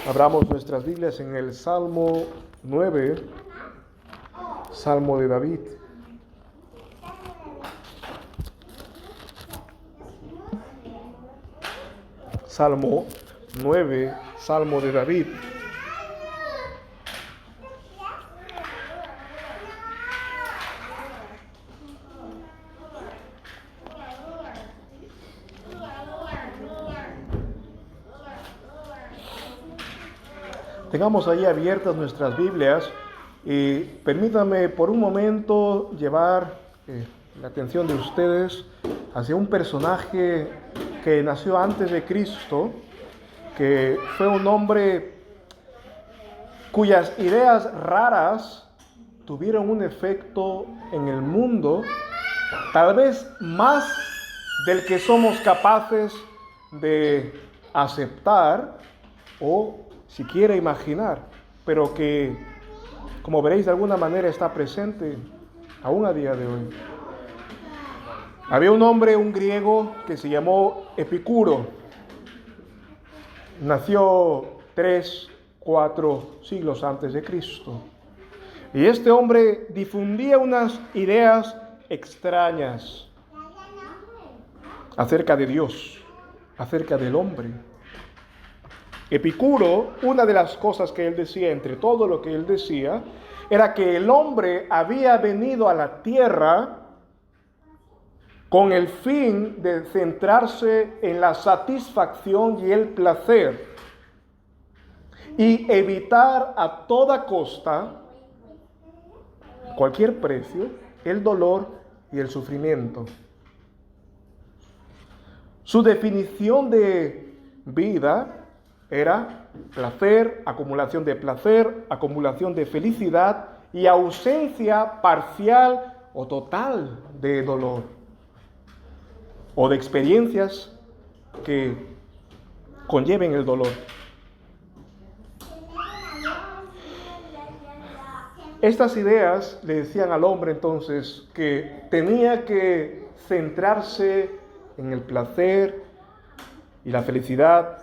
Abramos nuestras Biblias en el Salmo 9, Salmo de David. Salmo 9, Salmo de David. Tengamos ahí abiertas nuestras Biblias y permítanme por un momento llevar la atención de ustedes hacia un personaje que nació antes de Cristo, que fue un hombre cuyas ideas raras tuvieron un efecto en el mundo, tal vez más del que somos capaces de aceptar o siquiera imaginar, pero que, como veréis, de alguna manera está presente aún a día de hoy. Había un hombre, un griego, que se llamó Epicuro. Nació 3-4 siglos antes de Cristo. Y este hombre difundía unas ideas extrañas acerca de Dios, acerca del hombre. Epicuro, una de las cosas que él decía, entre todo lo que él decía, era que el hombre había venido a la tierra con el fin de centrarse en la satisfacción y el placer y evitar a toda costa, a cualquier precio, el dolor y el sufrimiento. Su definición de vida era placer, acumulación de felicidad y ausencia parcial o total de dolor o de experiencias que conlleven el dolor. Estas ideas le decían al hombre entonces que tenía que centrarse en el placer y la felicidad,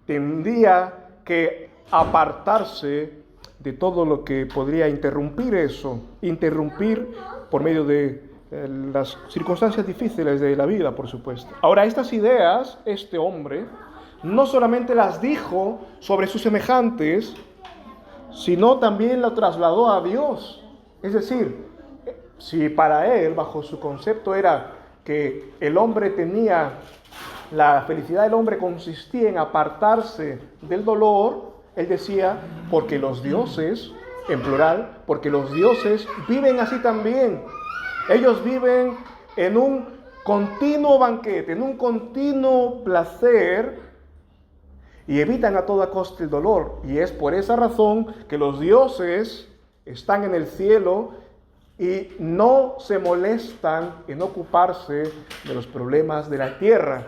tendría que apartarse de todo lo que podría interrumpir por medio de las circunstancias difíciles de la vida, por supuesto. Ahora, estas ideas, este hombre, no solamente las dijo sobre sus semejantes, sino también lo trasladó a Dios. Es decir, si para él, bajo su concepto, era que el hombre tenía, la felicidad del hombre consistía en apartarse del dolor, él decía, porque los dioses, en plural, porque los dioses viven así también. Ellos viven en un continuo banquete, en un continuo placer, y evitan a toda costa el dolor. Y es por esa razón que los dioses están en el cielo y no se molestan en ocuparse de los problemas de la tierra,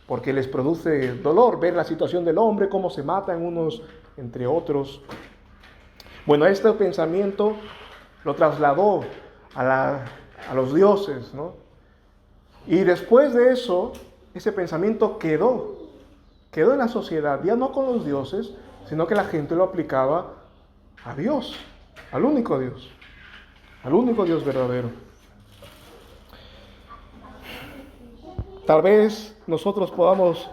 porque les produce dolor ver la situación del hombre, cómo se matan unos entre otros. Bueno, este pensamiento lo trasladó a los dioses, ¿no? Y después de eso, ese pensamiento quedó en la sociedad, ya no con los dioses, sino que la gente lo aplicaba a Dios, al único Dios verdadero. Tal vez nosotros podamos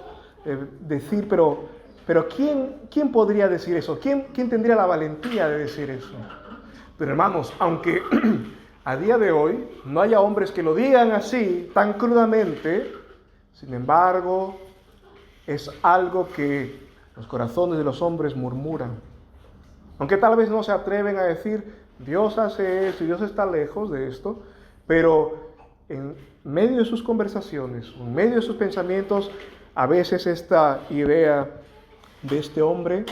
decir, pero ¿quién podría decir eso? ¿Quién tendría la valentía de decir eso? Pero hermanos, aunque a día de hoy no haya hombres que lo digan así, tan crudamente, sin embargo, es algo que los corazones de los hombres murmuran. Aunque tal vez no se atreven a decir, Dios hace esto y Dios está lejos de esto, pero en medio de sus conversaciones, en medio de sus pensamientos, a veces esta idea de este hombre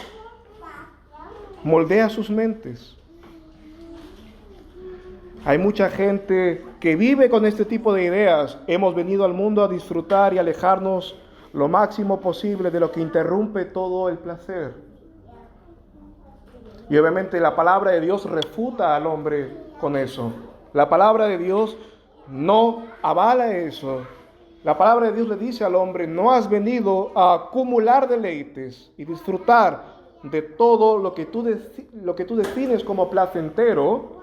moldea sus mentes. Hay mucha gente que vive con este tipo de ideas. Hemos venido al mundo a disfrutar y alejarnos lo máximo posible de lo que interrumpe todo el placer. Y obviamente la palabra de Dios refuta al hombre con eso. La palabra de Dios no avala eso. La palabra de Dios le dice al hombre: no has venido a acumular deleites y disfrutar de todo lo que tú defines como placentero,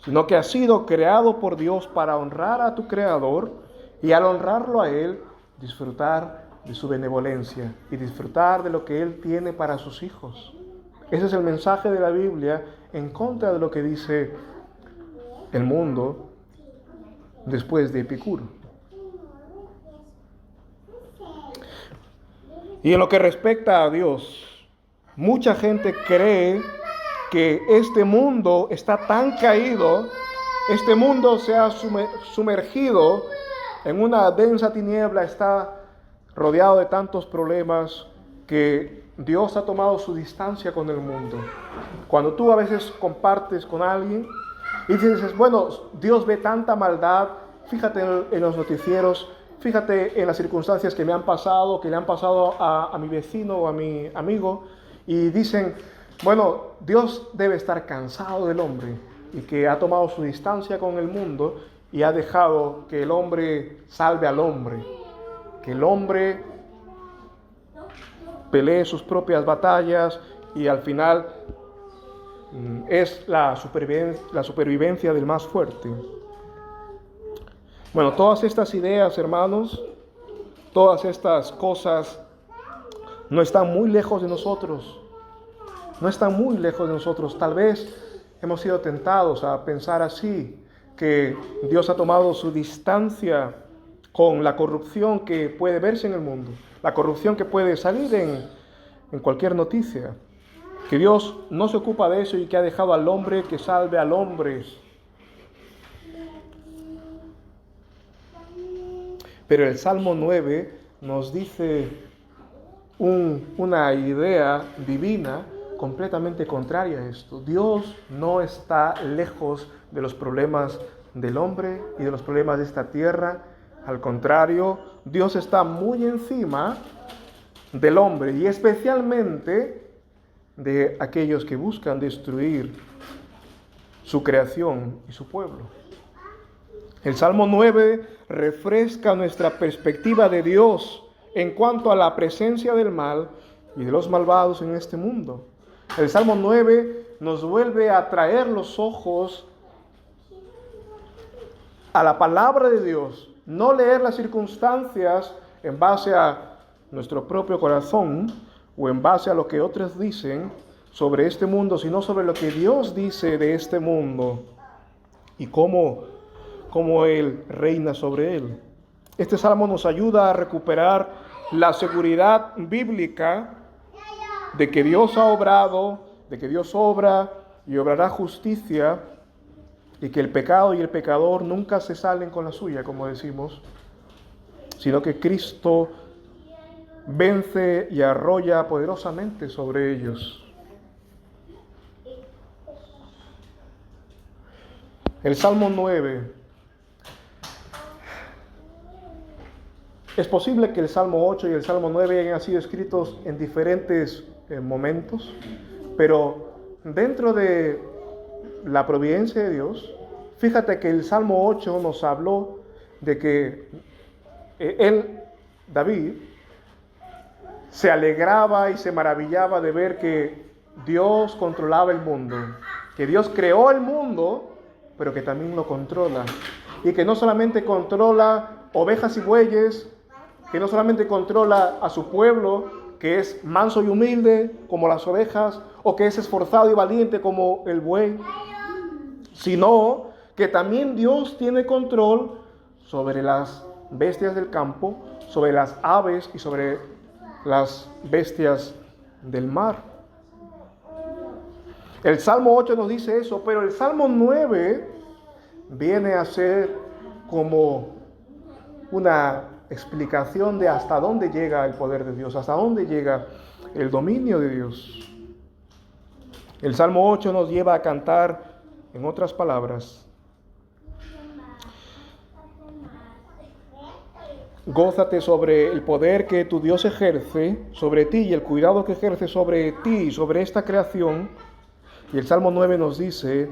sino que has sido creado por Dios para honrar a tu Creador, y al honrarlo a Él, disfrutar de su benevolencia y disfrutar de lo que Él tiene para sus hijos. Ese es el mensaje de la Biblia en contra de lo que dice el mundo después de Epicuro. Y en lo que respecta a Dios, mucha gente cree que este mundo está tan caído, este mundo se ha sumergido en una densa tiniebla, está rodeado de tantos problemas, que Dios ha tomado su distancia con el mundo. Cuando tú a veces compartes con alguien y dices: bueno, Dios ve tanta maldad, fíjate en los noticieros, fíjate en las circunstancias que me han pasado, que le han pasado a mi vecino o a mi amigo, y dicen: bueno, Dios debe estar cansado del hombre y que ha tomado su distancia con el mundo y ha dejado que el hombre salve al hombre, que el hombre pelee sus propias batallas y al final es la supervivencia del más fuerte. Bueno, todas estas ideas, hermanos, todas estas cosas no están muy lejos de nosotros. No están muy lejos de nosotros. Tal vez hemos sido tentados a pensar así, que Dios ha tomado su distancia con la corrupción que puede verse en el mundo, la corrupción que puede salir en cualquier noticia, que Dios no se ocupa de eso y que ha dejado al hombre que salve al hombre. Pero el Salmo 9 nos dice una idea divina completamente contraria a esto. Dios no está lejos de los problemas del hombre y de los problemas de esta tierra. Al contrario, Dios está muy encima del hombre y especialmente de aquellos que buscan destruir su creación y su pueblo. El Salmo 9 refresca nuestra perspectiva de Dios en cuanto a la presencia del mal y de los malvados en este mundo. El Salmo 9 nos vuelve a traer los ojos a la palabra de Dios, no leer las circunstancias en base a nuestro propio corazón o en base a lo que otros dicen sobre este mundo, sino sobre lo que Dios dice de este mundo y cómo Él reina sobre él. Este salmo nos ayuda a recuperar la seguridad bíblica de que Dios ha obrado, de que Dios obra y obrará justicia, y que el pecado y el pecador nunca se salen con la suya, como decimos, sino que Cristo vence y arrolla poderosamente sobre ellos. El Salmo 9. Es posible que el Salmo 8 y el Salmo 9 hayan sido escritos en diferentes momentos, pero dentro de la providencia de Dios, fíjate que el Salmo 8 nos habló de que David, se alegraba y se maravillaba de ver que Dios controlaba el mundo, que Dios creó el mundo, pero que también lo controla, y que no solamente controla ovejas y bueyes, que no solamente controla a su pueblo, que es manso y humilde como las ovejas, o que es esforzado y valiente como el buey, sino que también Dios tiene control sobre las bestias del campo, sobre las aves y sobre las bestias del mar. El Salmo 8 nos dice eso, pero el Salmo 9 viene a ser como una explicación de hasta dónde llega el poder de Dios, hasta dónde llega el dominio de Dios. El Salmo 8 nos lleva a cantar, en otras palabras, gózate sobre el poder que tu Dios ejerce sobre ti y el cuidado que ejerce sobre ti y sobre esta creación. Y el Salmo 9 nos dice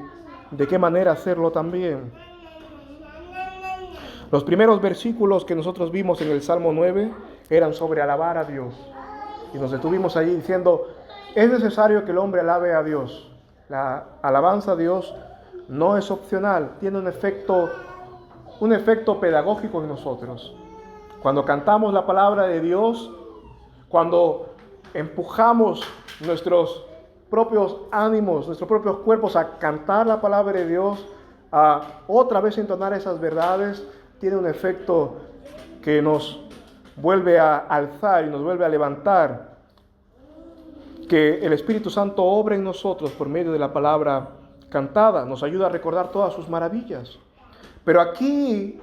de qué manera hacerlo también. Los primeros versículos que nosotros vimos en el Salmo 9 eran sobre alabar a Dios. Y nos detuvimos allí diciendo, es necesario que el hombre alabe a Dios. La alabanza a Dios no es opcional, tiene un efecto pedagógico en nosotros. Cuando cantamos la palabra de Dios, cuando empujamos nuestros propios ánimos, nuestros propios cuerpos a cantar la palabra de Dios, a otra vez entonar esas verdades, tiene un efecto que nos vuelve a alzar y nos vuelve a levantar. Que el Espíritu Santo obra en nosotros por medio de la palabra cantada, nos ayuda a recordar todas sus maravillas. Pero aquí,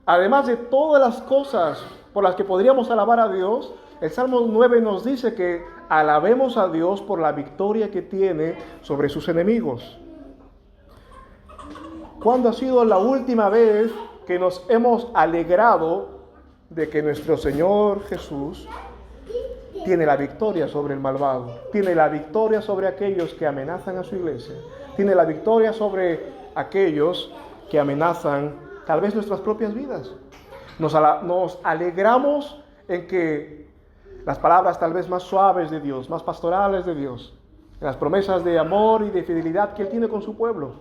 además de todas las cosas por las que podríamos alabar a Dios, el Salmo 9 nos dice que alabemos a Dios por la victoria que tiene sobre sus enemigos. ¿Cuándo ha sido la última vez que nos hemos alegrado de que nuestro Señor Jesús tiene la victoria sobre el malvado, tiene la victoria sobre aquellos que amenazan a su iglesia, tiene la victoria sobre aquellos que amenazan tal vez nuestras propias vidas? Nos alegramos en que las palabras tal vez más suaves de Dios, más pastorales de Dios, en las promesas de amor y de fidelidad que Él tiene con su pueblo.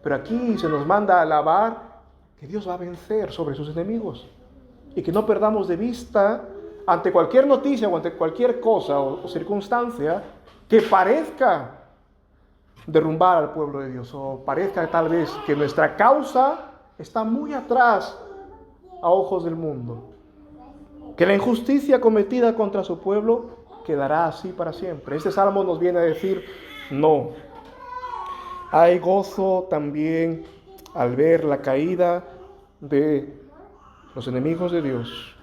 Pero aquí se nos manda a alabar que Dios va a vencer sobre sus enemigos y que no perdamos de vista ante cualquier noticia o ante cualquier cosa o circunstancia que parezca derrumbar al pueblo de Dios, o parezca tal vez que nuestra causa está muy atrás a ojos del mundo, que la injusticia cometida contra su pueblo quedará así para siempre. Este salmo nos viene a decir, no. Hay gozo también al ver la caída de los enemigos de Dios,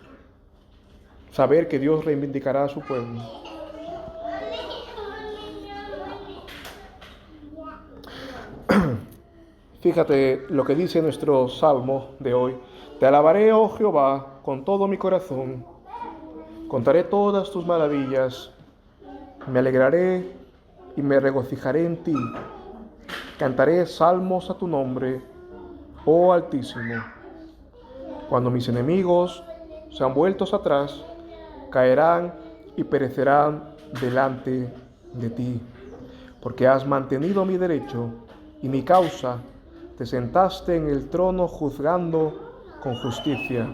saber que Dios reivindicará a su pueblo. Fíjate lo que dice nuestro salmo de hoy. Te alabaré, oh Jehová, con todo mi corazón. Contaré todas tus maravillas. Me alegraré y me regocijaré en ti. Cantaré salmos a tu nombre, oh Altísimo. Cuando mis enemigos sean vueltos atrás, caerán y perecerán delante de ti. Porque has mantenido mi derecho y mi causa, te sentaste en el trono juzgando con justicia.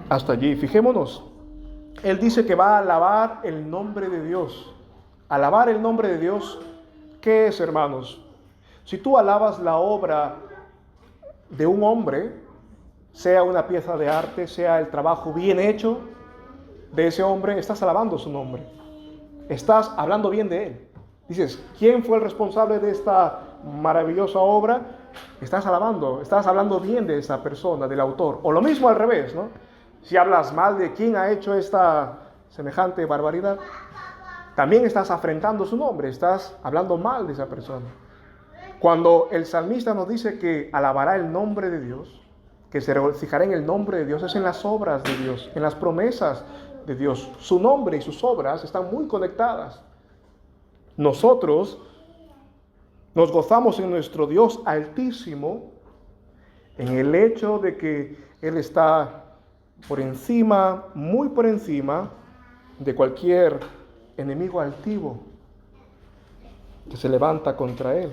Hasta allí, fijémonos. Él dice que va a alabar el nombre de Dios. Alabar el nombre de Dios, ¿qué es, hermanos? Si tú alabas la obra de un hombre, sea una pieza de arte, sea el trabajo bien hecho de ese hombre, estás alabando su nombre. Estás hablando bien de él. Dices, ¿quién fue el responsable de esta maravillosa obra? Estás hablando bien de esa persona, del autor. O lo mismo al revés, ¿no? Si hablas mal de quién ha hecho esta semejante barbaridad, también estás afrentando su nombre, estás hablando mal de esa persona. Cuando el salmista nos dice que alabará el nombre de Dios, que se regocijará en el nombre de Dios, es en las obras de Dios, en las promesas de Dios. Su nombre y sus obras están muy conectadas. Nosotros nos gozamos en nuestro Dios Altísimo, en el hecho de que Él está por encima, muy por encima de cualquier enemigo altivo que se levanta contra Él.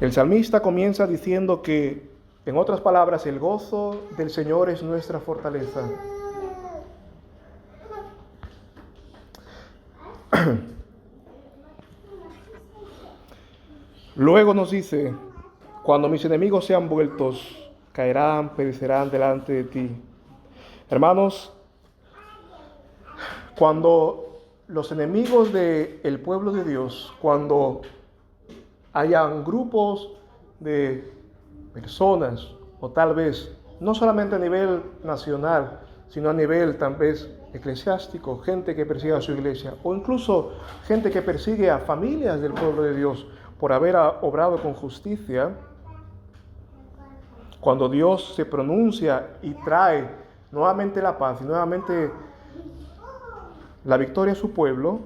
El salmista comienza diciendo que, en otras palabras, el gozo del Señor es nuestra fortaleza. Luego nos dice, cuando mis enemigos sean vueltos, caerán, perecerán delante de ti. Hermanos, cuando los enemigos del pueblo de Dios, cuando hayan grupos de personas, o tal vez, no solamente a nivel nacional, sino a nivel tal vez eclesiástico, gente que persigue a su iglesia, o incluso gente que persigue a familias del pueblo de Dios por haber obrado con justicia, cuando Dios se pronuncia y trae nuevamente la paz y nuevamente la victoria a su pueblo,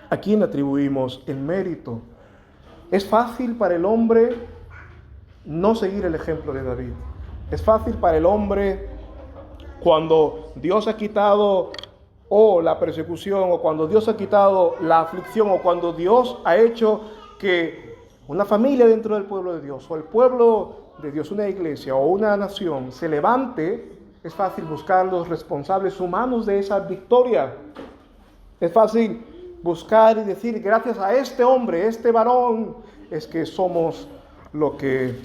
¿A quién atribuimos el mérito? Es fácil para el hombre no seguir el ejemplo de David. Es fácil para el hombre, cuando Dios ha quitado la persecución, o cuando Dios ha quitado la aflicción, o cuando Dios ha hecho que una familia dentro del pueblo de Dios, o el pueblo de Dios, una iglesia o una nación, se levante, es fácil buscar los responsables humanos de esa victoria. Es fácil buscar y decir, gracias a este hombre, este varón, es que somos lo que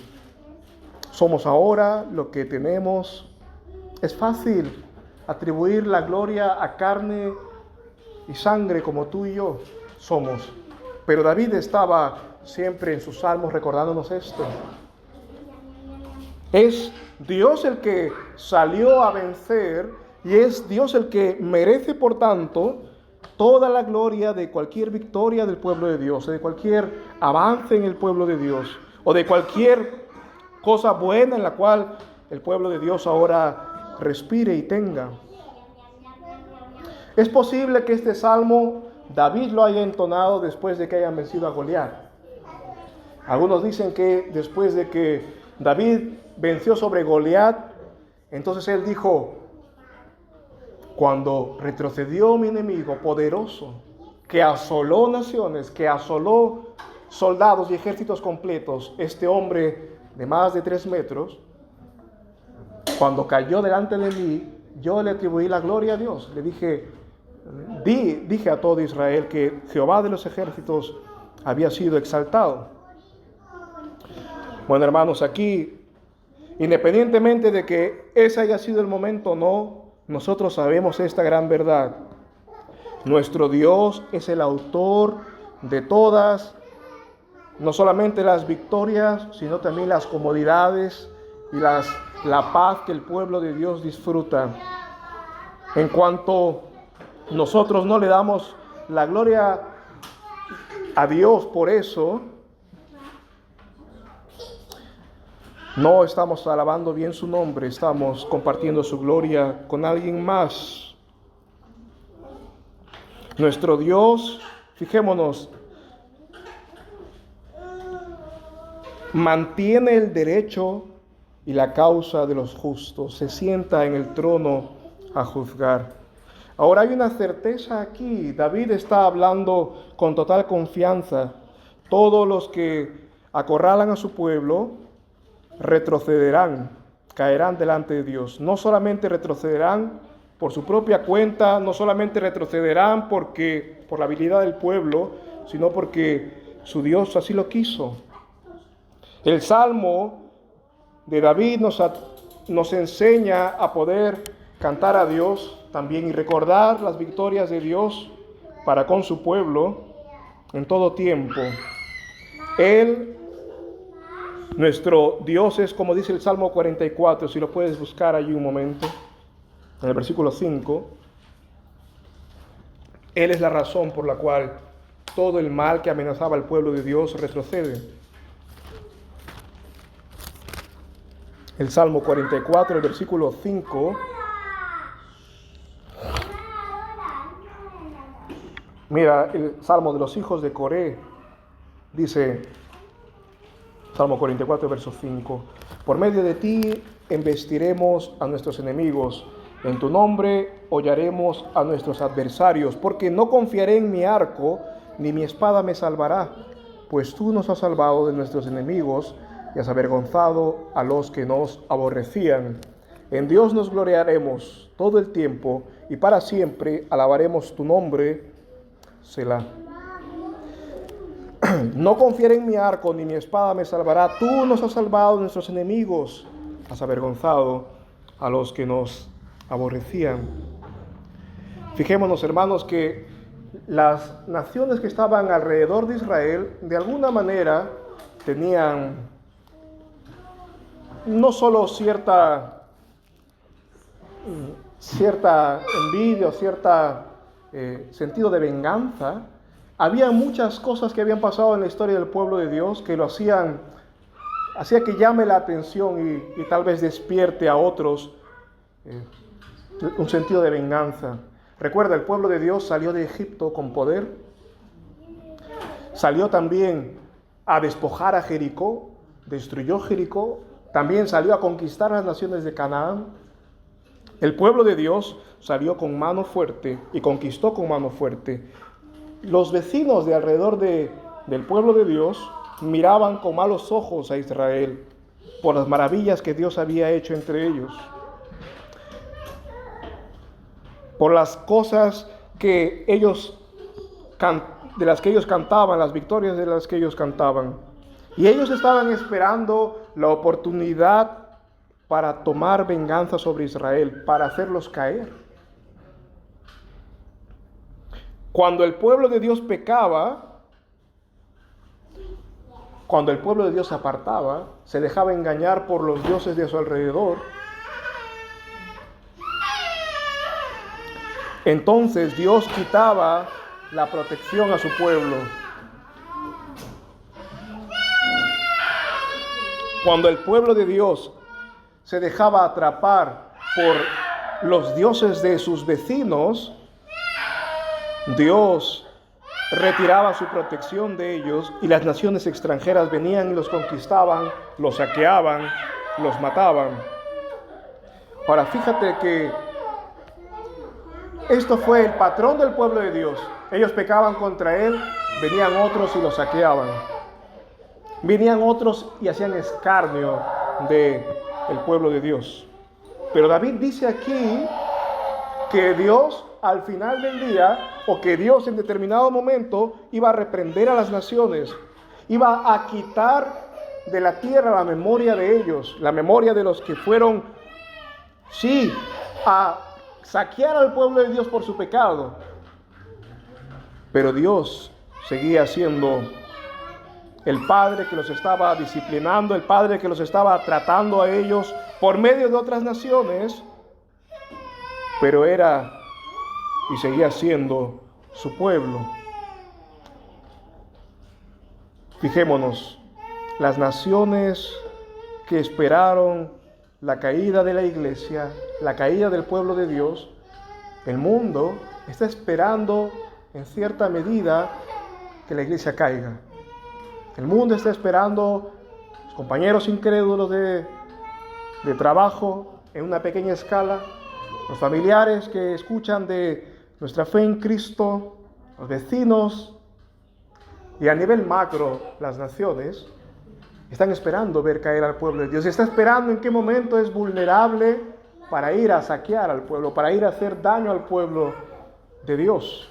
somos ahora, lo que tenemos. Es fácil atribuir la gloria a carne y sangre como tú y yo somos. Pero David estaba siempre en sus salmos recordándonos esto. Es Dios el que salió a vencer y es Dios el que merece, por tanto, toda la gloria de cualquier victoria del pueblo de Dios, de cualquier avance en el pueblo de Dios, o de cualquier cosa buena en la cual el pueblo de Dios ahora respire y tenga. Es posible que este salmo David lo haya entonado después de que hayan vencido a Goliat. Algunos dicen que después de que David venció sobre Goliat, entonces él dijo: cuando retrocedió mi enemigo poderoso, que asoló naciones, que asoló soldados y ejércitos completos, este hombre de más de 3 metros, cuando cayó delante de mí, yo le atribuí la gloria a Dios. Le dije a todo Israel que Jehová de los ejércitos había sido exaltado. Bueno, hermanos, aquí, independientemente de que ese haya sido el momento o no, nosotros sabemos esta gran verdad. Nuestro Dios es el autor de todas, no solamente las victorias, sino también las comodidades y la paz que el pueblo de Dios disfruta. En cuanto nosotros no le damos la gloria a Dios por eso, no estamos alabando bien su nombre, estamos compartiendo su gloria con alguien más. Nuestro Dios, fijémonos, mantiene el derecho y la causa de los justos, se sienta en el trono a juzgar. Ahora hay una certeza aquí, David está hablando con total confianza. Todos los que acorralan a su pueblo retrocederán, caerán delante de Dios. No solamente retrocederán por su propia cuenta, no solamente retrocederán por la habilidad del pueblo, sino porque su Dios así lo quiso. El Salmo de David nos enseña a poder cantar a Dios también y recordar las victorias de Dios para con su pueblo en todo tiempo. Él, nuestro Dios, es como dice el Salmo 44, si lo puedes buscar allí un momento, en el versículo 5. Él es la razón por la cual todo el mal que amenazaba al pueblo de Dios retrocede. El Salmo 44, el versículo 5. Mira, el Salmo de los hijos de Coré dice, Salmo 44, verso 5: por medio de ti embestiremos a nuestros enemigos, en tu nombre hollaremos a nuestros adversarios, porque no confiaré en mi arco, ni mi espada me salvará, pues tú nos has salvado de nuestros enemigos y has avergonzado a los que nos aborrecían. En Dios nos gloriaremos todo el tiempo y para siempre alabaremos tu nombre, Selah. No confiaré en mi arco, ni mi espada me salvará. Tú nos has salvado de nuestros enemigos, has avergonzado a los que nos aborrecían. Fijémonos, hermanos, que las naciones que estaban alrededor de Israel, de alguna manera, tenían no solo cierta envidia o cierta sentido de venganza. Había muchas cosas que habían pasado en la historia del pueblo de Dios que lo hacía que llame la atención y tal vez despierte a otros un sentido de venganza. Recuerda, el pueblo de Dios salió de Egipto con poder, Salió también a despojar a Jericó, destruyó Jericó, también salió a conquistar las naciones de Canaán. El pueblo de Dios salió con mano fuerte y conquistó con mano fuerte. Los vecinos de alrededor del pueblo de Dios miraban con malos ojos a Israel por las maravillas que Dios había hecho entre ellos, por las cosas que de las que ellos cantaban, las victorias de las que ellos cantaban. Y ellos estaban esperando la oportunidad para tomar venganza sobre Israel, para hacerlos caer. Cuando el pueblo de Dios pecaba, cuando el pueblo de Dios se apartaba, se dejaba engañar por los dioses de su alrededor, entonces Dios quitaba la protección a su pueblo. Cuando el pueblo de Dios se dejaba atrapar por los dioses de sus vecinos, Dios retiraba su protección de ellos y las naciones extranjeras venían y los conquistaban, los saqueaban, los mataban. Ahora fíjate que esto fue el patrón del pueblo de Dios. Ellos pecaban contra él, venían otros y los saqueaban. Venían otros y hacían escarnio del pueblo de Dios. Pero David dice aquí que Dios al final del día, o que Dios en determinado momento iba a reprender a las naciones, iba a quitar de la tierra la memoria de ellos, la memoria de los que fueron, sí, a saquear al pueblo de Dios por su pecado. Pero Dios seguía siendo el Padre que los estaba disciplinando, el Padre que los estaba tratando a ellos por medio de otras naciones, pero era y seguía siendo su pueblo. Fijémonos, las naciones que esperaron la caída de la iglesia, la caída del pueblo de Dios, el mundo está esperando en cierta medida que la iglesia caiga. El mundo está esperando los compañeros incrédulos de trabajo en una pequeña escala, los familiares que escuchan de nuestra fe en Cristo, los vecinos y a nivel macro las naciones están esperando ver caer al pueblo de Dios. Está esperando en qué momento es vulnerable para ir a saquear al pueblo, para ir a hacer daño al pueblo de Dios.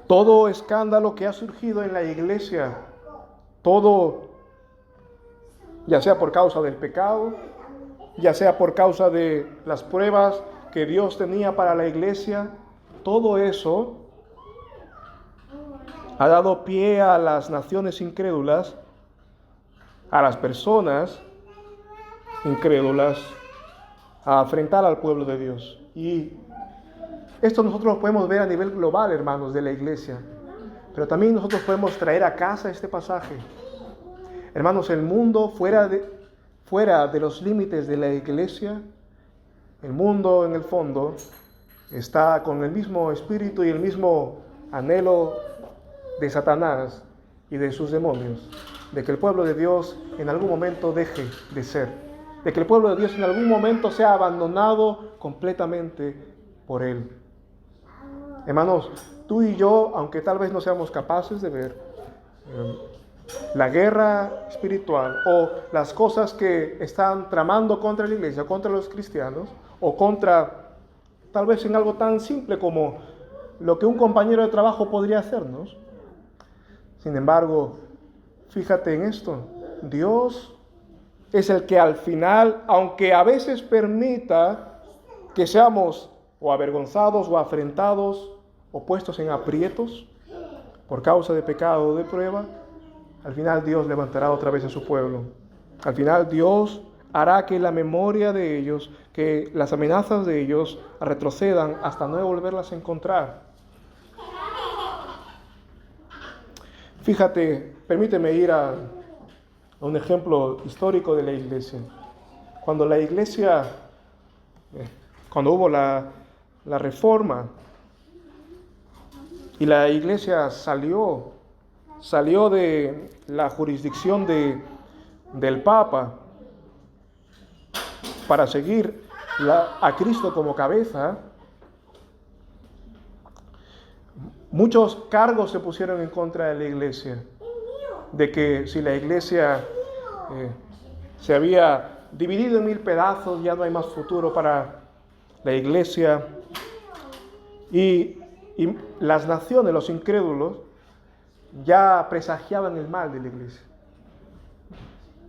Todo escándalo que ha surgido en la iglesia, todo, ya sea por causa del pecado, ya sea por causa de las pruebas que Dios tenía para la iglesia, todo eso ha dado pie a las naciones incrédulas, a las personas incrédulas, a enfrentar al pueblo de Dios. Y esto nosotros lo podemos ver a nivel global, hermanos, de la iglesia. Pero también nosotros podemos traer a casa este pasaje. Hermanos, el mundo fuera de los límites de la iglesia, el mundo en el fondo está con el mismo espíritu y el mismo anhelo de Satanás y de sus demonios, de que el pueblo de Dios en algún momento deje de ser, de que el pueblo de Dios en algún momento sea abandonado completamente por él. Hermanos, tú y yo, aunque tal vez no seamos capaces de ver la guerra espiritual o las cosas que están tramando contra la iglesia, contra los cristianos, o contra, tal vez en algo tan simple como lo que un compañero de trabajo podría hacernos. Sin embargo, fíjate en esto, Dios es el que al final, aunque a veces permita que seamos o avergonzados o afrentados o puestos en aprietos por causa de pecado o de prueba, al final Dios levantará otra vez a su pueblo. Al final Dios hará que la memoria de ellos, que las amenazas de ellos retrocedan hasta no volverlas a encontrar. Fíjate, permíteme ir a un ejemplo histórico de la iglesia. Cuando la iglesia, cuando hubo la reforma Y la iglesia salió de la jurisdicción del Papa para seguir a Cristo como cabeza. Muchos cargos se pusieron en contra de la iglesia, de que si la iglesia se había dividido en 1000 pedazos, ya no hay más futuro para la iglesia. Y las naciones, los incrédulos, ya presagiaban el mal de la iglesia.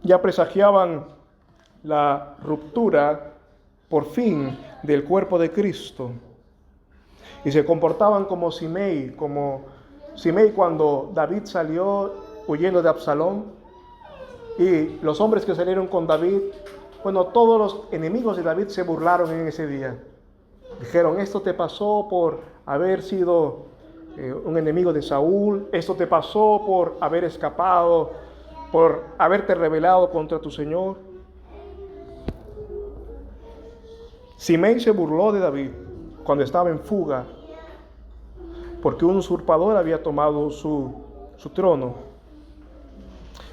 Ya presagiaban la ruptura, por fin, del cuerpo de Cristo. Y se comportaban como Simei cuando David salió huyendo de Absalón. Y los hombres que salieron con David, todos los enemigos de David se burlaron en ese día. Dijeron, esto te pasó por haber sido un enemigo de Saúl, esto te pasó por haber escapado, por haberte rebelado contra tu Señor. Simei se burló de David cuando estaba en fuga, porque un usurpador había tomado su trono.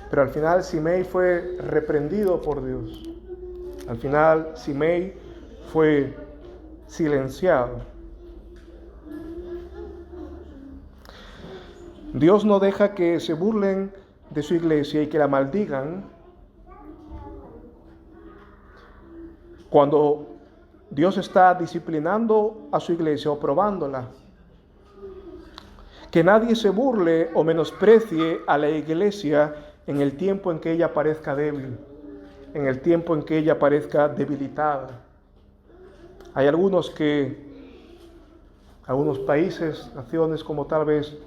Pero al final Simei fue reprendido por Dios. Al final Simei fue silenciado. Dios no deja que se burlen de su iglesia y que la maldigan cuando Dios está disciplinando a su iglesia o probándola. Que nadie se burle o menosprecie a la iglesia en el tiempo en que ella parezca débil, en el tiempo en que ella parezca debilitada. Hay algunos países, naciones como tal vez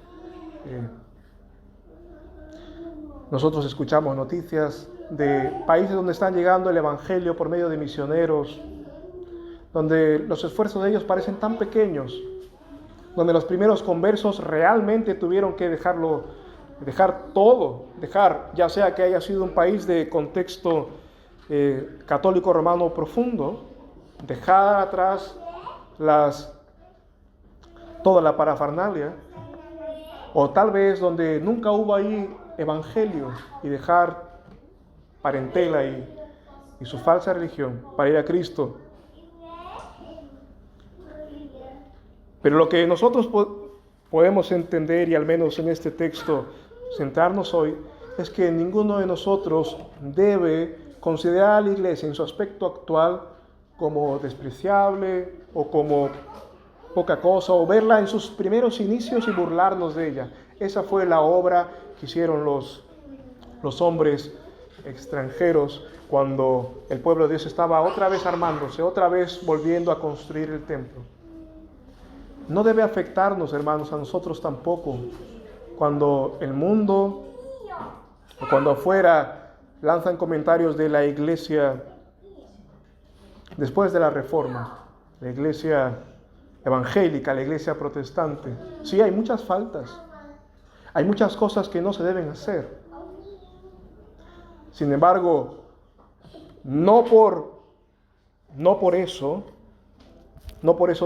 nosotros escuchamos noticias de países donde están llegando el evangelio por medio de misioneros, donde los esfuerzos de ellos parecen tan pequeños, donde los primeros conversos realmente tuvieron que dejar todo, ya sea que haya sido un país de contexto católico romano profundo, dejar atrás toda la parafernalia, o tal vez donde nunca hubo ahí evangelio, y dejar parentela y su falsa religión para ir a Cristo. Pero lo que nosotros podemos entender, y al menos en este texto centrarnos hoy, es que ninguno de nosotros debe considerar a la iglesia en su aspecto actual como despreciable o como poca cosa, o verla en sus primeros inicios y burlarnos de ella. Esa fue la obra que hicieron los hombres extranjeros cuando el pueblo de Dios estaba otra vez armándose, otra vez volviendo a construir el templo. No debe afectarnos, hermanos, a nosotros tampoco, cuando el mundo o cuando afuera lanzan comentarios de la iglesia después de la Reforma, la iglesia evangélica, la iglesia protestante. Sí, hay muchas faltas, hay muchas cosas que no se deben hacer. Sin embargo, no por eso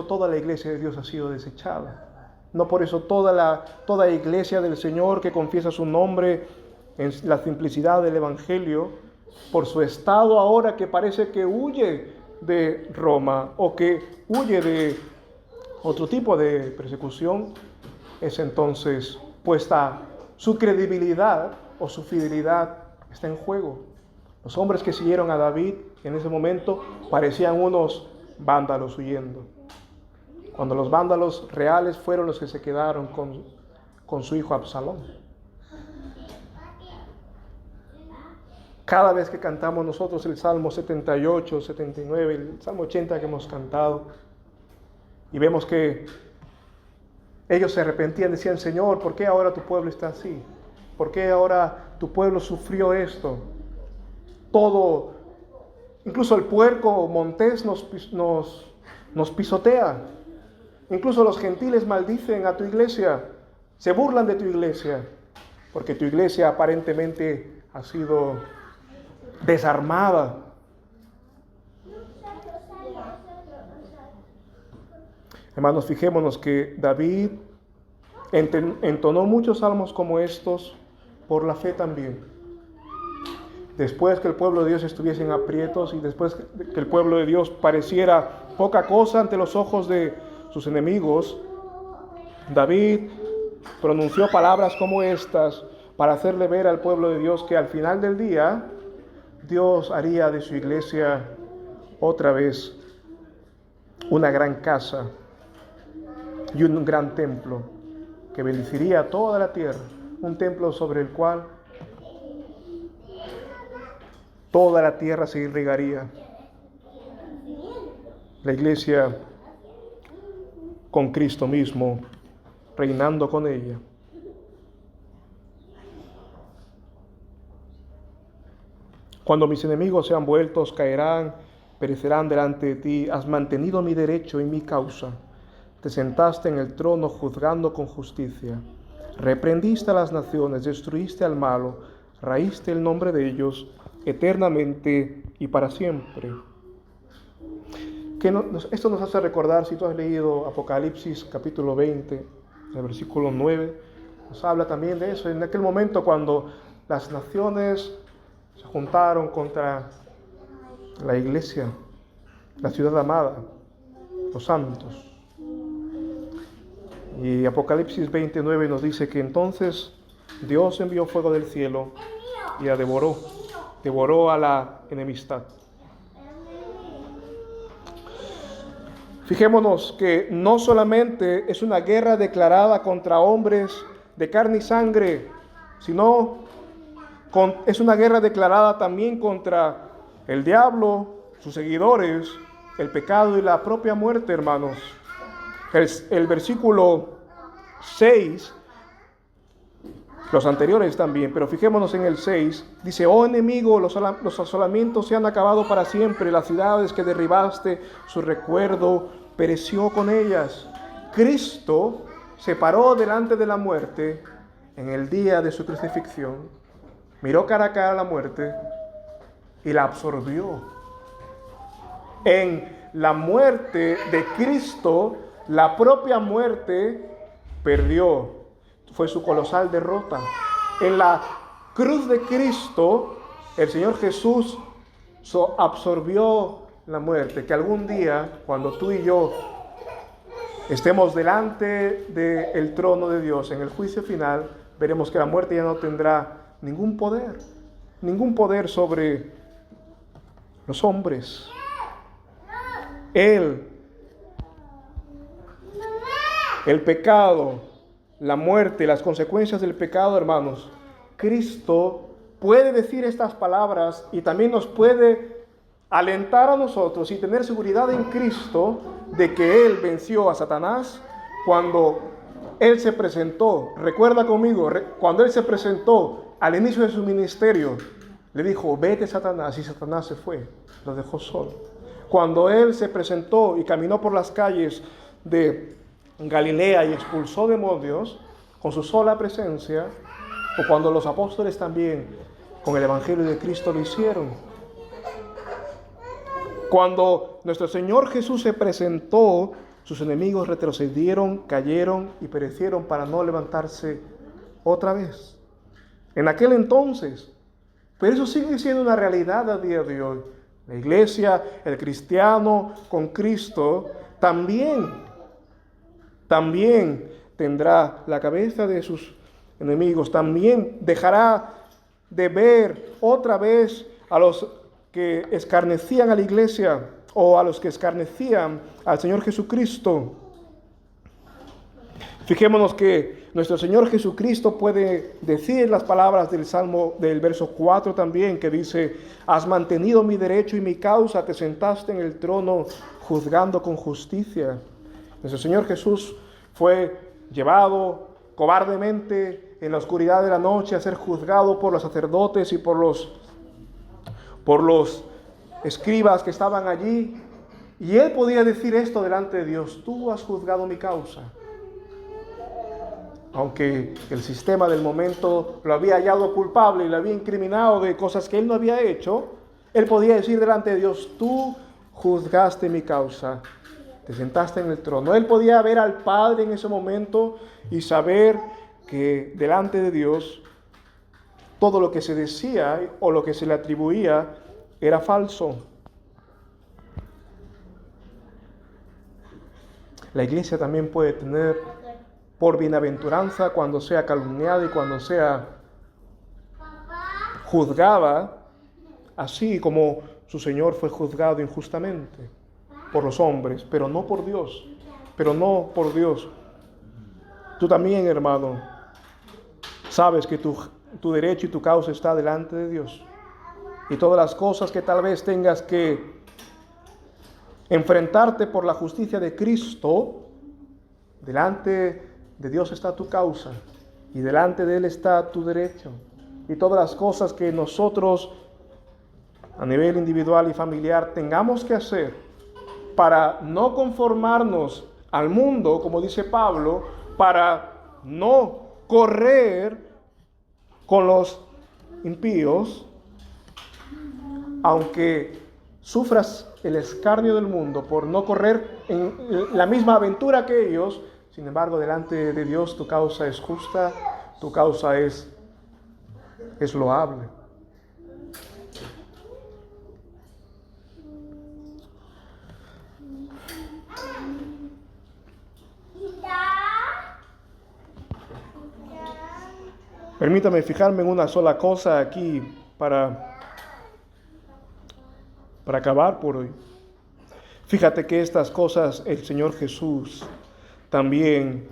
toda la iglesia de Dios ha sido desechada. No por eso toda iglesia del Señor que confiesa su nombre en la simplicidad del Evangelio, por su estado ahora que parece que huye de Roma o que huye de otro tipo de persecución, es entonces puesta su credibilidad o su fidelidad está en juego. Los hombres que siguieron a David en ese momento parecían unos vándalos huyendo, cuando los vándalos reales fueron los que se quedaron con su hijo Absalón. Cada vez que cantamos nosotros el Salmo 78, 79, el Salmo 80 que hemos cantado, y vemos que ellos se arrepentían, decían, Señor, ¿por qué ahora tu pueblo está así? ¿Por qué ahora tu pueblo sufrió esto? Todo, incluso el puerco montés nos pisotea. Incluso los gentiles maldicen a tu iglesia, se burlan de tu iglesia, porque tu iglesia aparentemente ha sido desarmada. Hermanos, fijémonos que David Entonó muchos salmos como estos por la fe también. Después que el pueblo de Dios estuviese en aprietos y después que el pueblo de Dios pareciera poca cosa ante los ojos de sus enemigos, David pronunció palabras como estas para hacerle ver al pueblo de Dios que al final del día Dios haría de su iglesia otra vez una gran casa y un gran templo que bendeciría toda la tierra, un templo sobre el cual toda la tierra se irrigaría. La iglesia con Cristo mismo, reinando con ella. Cuando mis enemigos sean vueltos, caerán, perecerán delante de ti. Has mantenido mi derecho y mi causa. Te sentaste en el trono juzgando con justicia. Reprendiste a las naciones, destruiste al malo, raíste el nombre de ellos eternamente y para siempre. Esto nos hace recordar, si tú has leído Apocalipsis capítulo 20, el versículo 9, nos habla también de eso. En aquel momento cuando las naciones se juntaron contra la iglesia, la ciudad amada, los santos. Y Apocalipsis 29 nos dice que entonces Dios envió fuego del cielo y la devoró a la enemistad. Fijémonos que no solamente es una guerra declarada contra hombres de carne y sangre, sino es una guerra declarada también contra el diablo, sus seguidores, el pecado y la propia muerte, hermanos. El versículo 6, los anteriores también, pero fijémonos en el 6, dice: oh enemigo, los asolamientos se han acabado para siempre, las ciudades que derribaste, su recuerdo pereció con ellas. Cristo se paró delante de la muerte en el día de su crucifixión, miró cara a cara a la muerte y la absorbió. En la muerte de Cristo, la propia muerte perdió, fue su colosal derrota. En la cruz de Cristo, el Señor Jesús absorbió la muerte, que algún día, cuando tú y yo estemos delante del trono de Dios en el juicio final, veremos que la muerte ya no tendrá ningún poder sobre los hombres. El pecado, la muerte, las consecuencias del pecado, hermanos, Cristo puede decir estas palabras y también nos puede alentar a nosotros y tener seguridad en Cristo de que Él venció a Satanás cuando Él se presentó. Recuerda conmigo, cuando Él se presentó al inicio de su ministerio, le dijo: vete, Satanás, y Satanás se fue, lo dejó solo. Cuando Él se presentó y caminó por las calles de Galilea y expulsó demonios con su sola presencia, o cuando los apóstoles también con el Evangelio de Cristo lo hicieron. Cuando nuestro Señor Jesús se presentó, sus enemigos retrocedieron, cayeron y perecieron para no levantarse otra vez. En aquel entonces, pero eso sigue siendo una realidad a día de hoy. La iglesia, el cristiano con Cristo, también tendrá la cabeza de sus enemigos, también dejará de ver otra vez a los que escarnecían a la iglesia o a los que escarnecían al Señor Jesucristo. Fijémonos que nuestro Señor Jesucristo puede decir las palabras del Salmo del verso 4 también, que dice: has mantenido mi derecho y mi causa, te sentaste en el trono juzgando con justicia. Nuestro Señor Jesús fue llevado cobardemente en la oscuridad de la noche a ser juzgado por los sacerdotes y por los escribas que estaban allí, y Él podía decir esto delante de Dios: tú has juzgado mi causa. Aunque el sistema del momento lo había hallado culpable y lo había incriminado de cosas que Él no había hecho, Él podía decir delante de Dios: tú juzgaste mi causa, te sentaste en el trono. Él podía ver al Padre en ese momento y saber que delante de Dios todo lo que se decía o lo que se le atribuía era falso. La iglesia también puede tener por bienaventuranza cuando sea calumniada y cuando sea juzgada, así como su Señor fue juzgado injustamente por los hombres, pero no por Dios, Tú también, hermano, sabes que tu derecho y tu causa está delante de Dios. Y todas las cosas que tal vez tengas que enfrentarte por la justicia de Cristo, delante de Dios está tu causa y delante de Él está tu derecho. Y todas las cosas que nosotros a nivel individual y familiar tengamos que hacer para no conformarnos al mundo, como dice Pablo, para no correr con los impíos, aunque sufras el escarnio del mundo por no correr en la misma aventura que ellos, sin embargo, delante de Dios tu causa es justa, tu causa es loable. Permítame fijarme en una sola cosa aquí para acabar por hoy. Fíjate que estas cosas el Señor Jesús también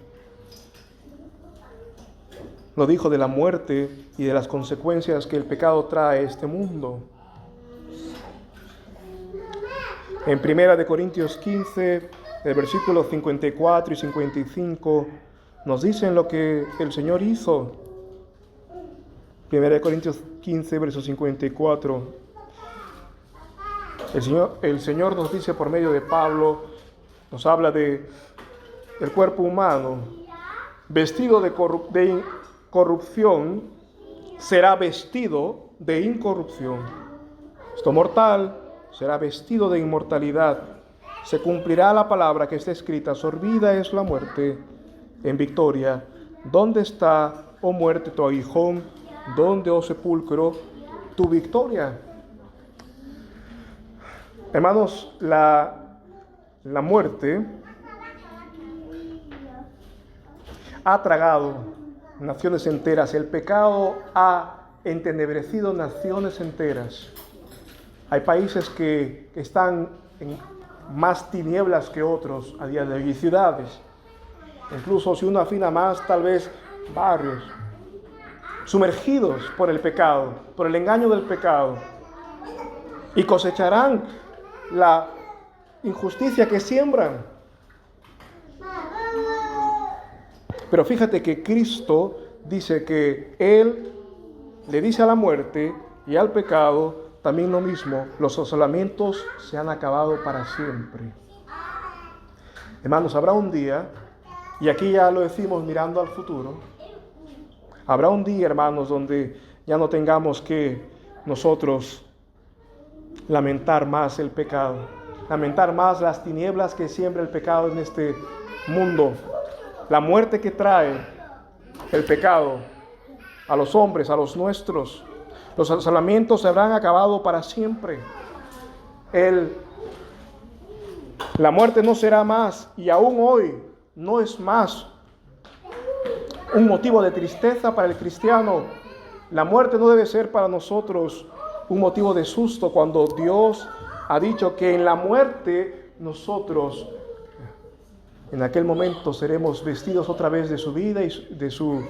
lo dijo de la muerte y de las consecuencias que el pecado trae a este mundo. En 1 Corintios 15, el versículo 54 y 55, nos dicen lo que el Señor hizo. 1 Corintios 15, verso 54. El Señor nos dice por medio de Pablo, nos habla de el cuerpo humano, vestido de corrupción, será vestido de incorrupción. Esto mortal será vestido de inmortalidad. Se cumplirá la palabra que está escrita: sorbida es la muerte en victoria. ¿Dónde está, oh muerte, tu aguijón? ¿Dónde, oh sepulcro, tu victoria? Hermanos, la muerte ha tragado naciones enteras. El pecado ha entenebrecido naciones enteras. Hay países que están en más tinieblas que otros a día de hoy, y ciudades. Incluso si uno afina más, tal vez barrios, sumergidos por el pecado, por el engaño del pecado. Y cosecharán la injusticia que siembran. Pero fíjate que Cristo dice que Él le dice a la muerte y al pecado también lo mismo: los asolamientos se han acabado para siempre. Hermanos, habrá un día, y aquí ya lo decimos mirando al futuro, habrá un día, hermanos, donde ya no tengamos que nosotros lamentar más el pecado, lamentar más las tinieblas que siembra el pecado en este mundo, la muerte que trae el pecado a los hombres, a los nuestros. Los asolamientos se habrán acabado para siempre. La muerte no será más, y aún hoy no es más un motivo de tristeza para el cristiano. La muerte no debe ser para nosotros un motivo de susto, cuando Dios ha dicho que en la muerte nosotros en aquel momento seremos vestidos otra vez de su vida y de su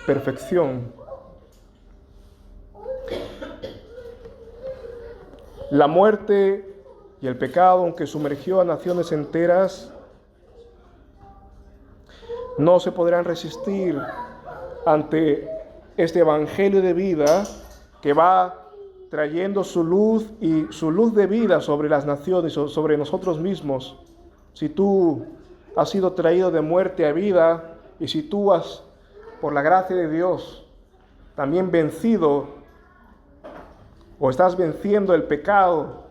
perfección. La muerte y el pecado, aunque sumergió a naciones enteras, no se podrán resistir ante este evangelio de vida que va trayendo su luz y su luz de vida sobre las naciones, sobre nosotros mismos. Si tú has sido traído de muerte a vida, y si tú has, por la gracia de Dios, también vencido o estás venciendo el pecado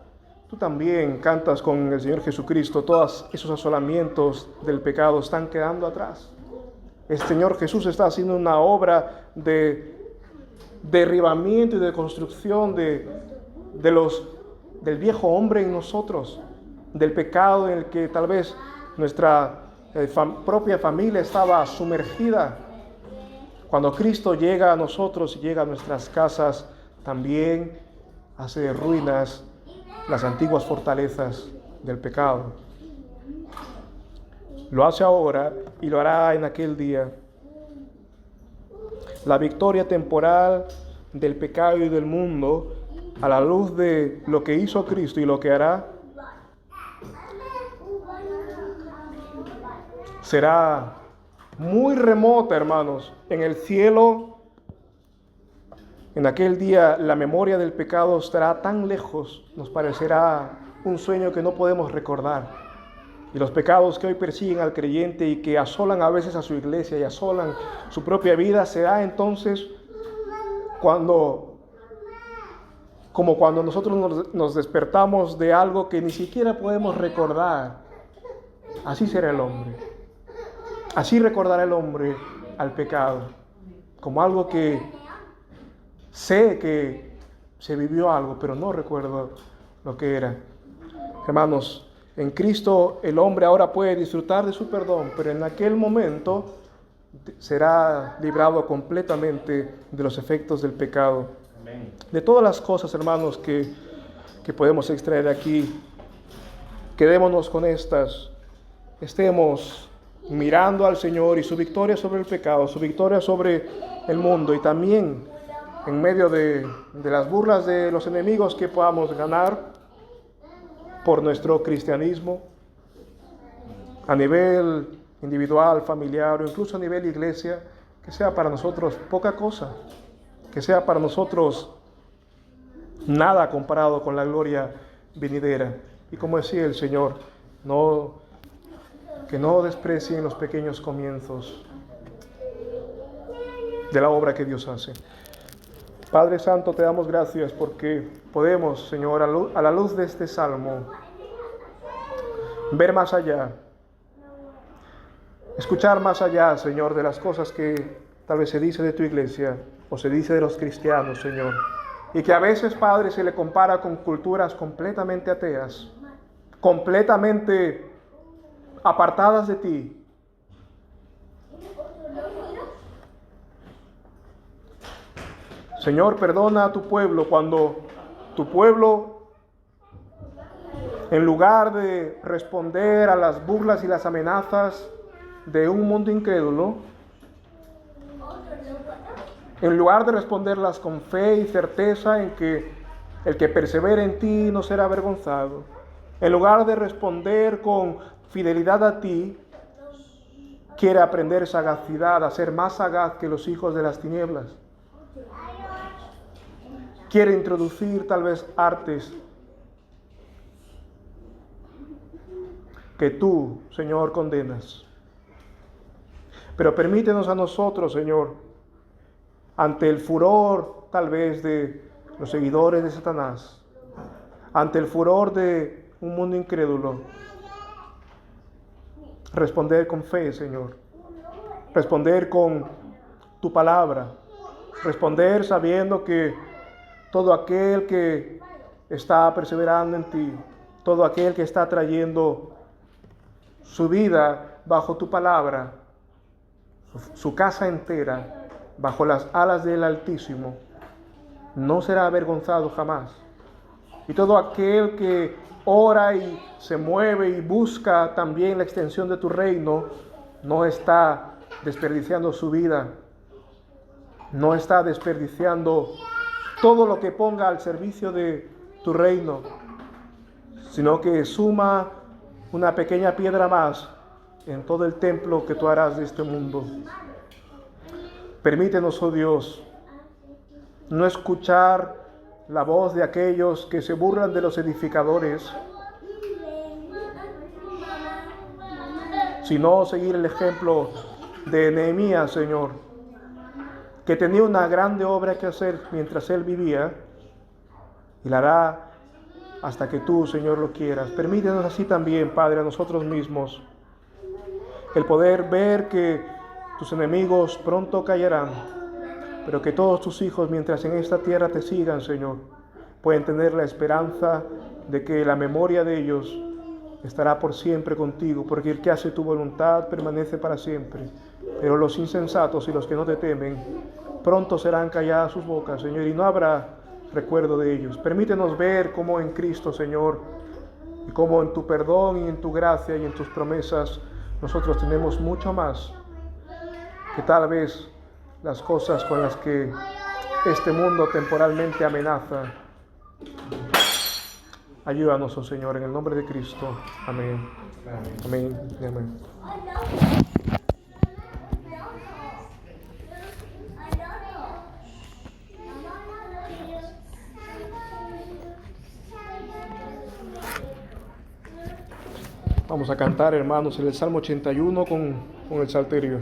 tú también cantas con el Señor Jesucristo, todos esos asolamientos del pecado están quedando atrás. El Señor Jesús está haciendo una obra de derribamiento y de construcción del viejo hombre en nosotros, del pecado en el que tal vez nuestra propia familia estaba sumergida. Cuando Cristo llega a nosotros y llega a nuestras casas, también hace ruinas las antiguas fortalezas del pecado. Lo hace ahora y lo hará en aquel día. La victoria temporal del pecado y del mundo, a la luz de lo que hizo Cristo y lo que hará, será muy remota, hermanos. En el cielo, en aquel día, la memoria del pecado estará tan lejos, nos parecerá un sueño que no podemos recordar. Y los pecados que hoy persiguen al creyente y que asolan a veces a su iglesia y asolan su propia vida, será entonces como cuando nosotros nos despertamos de algo que ni siquiera podemos recordar. Así será el hombre. Así recordará el hombre al pecado, como algo que sé que se vivió algo, pero no recuerdo lo que era. Hermanos, en Cristo el hombre ahora puede disfrutar de su perdón, pero en aquel momento será librado completamente de los efectos del pecado. Amén. De todas las cosas, hermanos, que podemos extraer aquí, quedémonos con estas. Estemos mirando al Señor y su victoria sobre el pecado, su victoria sobre el mundo, y también en medio de las burlas de los enemigos que podamos ganar por nuestro cristianismo, a nivel individual, familiar o incluso a nivel iglesia, que sea para nosotros poca cosa, que sea para nosotros nada comparado con la gloria venidera. Y como decía el Señor, que no desprecien los pequeños comienzos de la obra que Dios hace. Padre Santo, te damos gracias porque podemos, Señor, a la luz de este salmo, ver más allá, escuchar más allá, Señor, de las cosas que tal vez se dice de tu iglesia o se dice de los cristianos, Señor, y que a veces, Padre, se le compara con culturas completamente ateas, completamente apartadas de ti. Señor, perdona a tu pueblo cuando tu pueblo, en lugar de responder a las burlas y las amenazas de un mundo incrédulo, en lugar de responderlas con fe y certeza en que el que persevera en ti no será avergonzado, en lugar de responder con fidelidad a ti, quiere aprender sagacidad, a ser más sagaz que los hijos de las tinieblas. Quiere introducir tal vez artes que tú, Señor, condenas. Pero permítenos a nosotros, Señor, ante el furor tal vez de los seguidores de Satanás, ante el furor de un mundo incrédulo, responder con fe, Señor, responder con tu palabra, responder sabiendo que todo aquel que está perseverando en ti, todo aquel que está trayendo su vida bajo tu palabra, su casa entera, bajo las alas del Altísimo, no será avergonzado jamás. Y todo aquel que ora y se mueve y busca también la extensión de tu reino, no está desperdiciando su vida, no está desperdiciando todo lo que ponga al servicio de tu reino, sino que suma una pequeña piedra más en todo el templo que tú harás de este mundo. Permítenos, oh Dios, no escuchar la voz de aquellos que se burlan de los edificadores, sino seguir el ejemplo de Nehemías, Señor, que tenía una grande obra que hacer mientras él vivía, y la hará hasta que tú, Señor, lo quieras. Permítenos así también, Padre, a nosotros mismos, el poder ver que tus enemigos pronto callarán, pero que todos tus hijos, mientras en esta tierra te sigan, Señor, pueden tener la esperanza de que la memoria de ellos estará por siempre contigo, porque el que hace tu voluntad permanece para siempre. Pero los insensatos y los que no te temen, pronto serán calladas sus bocas, Señor, y no habrá recuerdo de ellos. Permítenos ver cómo en Cristo, Señor, y cómo en tu perdón y en tu gracia y en tus promesas, nosotros tenemos mucho más que tal vez las cosas con las que este mundo temporalmente amenaza. Ayúdanos, oh Señor, en el nombre de Cristo. Amén. Amén. Amén. Vamos a cantar, hermanos, el Salmo 81 con el salterio.